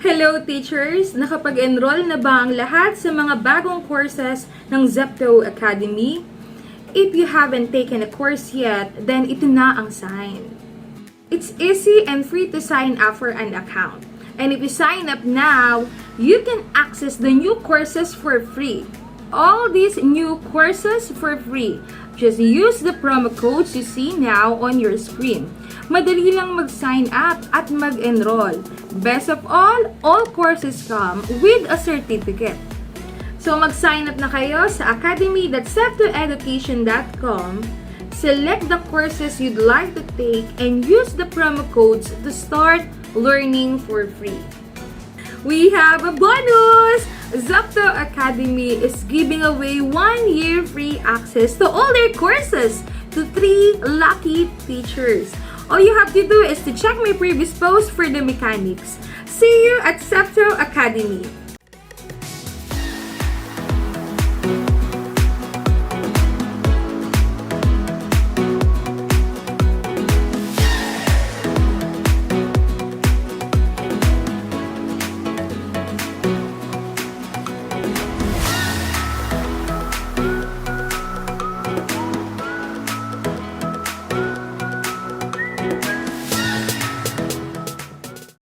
Hello teachers! Nakapag-enroll na ba ang lahat sa mga bagong courses ng Xepto Academy? If you haven't taken a course yet, then ito na ang sign. It's easy and free to sign up for an account. And if you sign up now, you can access the new courses for free. All these new courses for free. Just use the promo codes you see now on your screen. Madali lang mag-sign up at mag-enroll. Best of all courses come with a certificate. So mag-sign up na kayo sa academy.xeptoeducation.com. Select the courses you'd like to take and use the promo codes to start learning for free. We have a bonus! Xepto Academy is giving away 1 year free access to all their courses to 3 lucky teachers. All you have to do is to check my previous post for the mechanics. See you at Xepto Academy.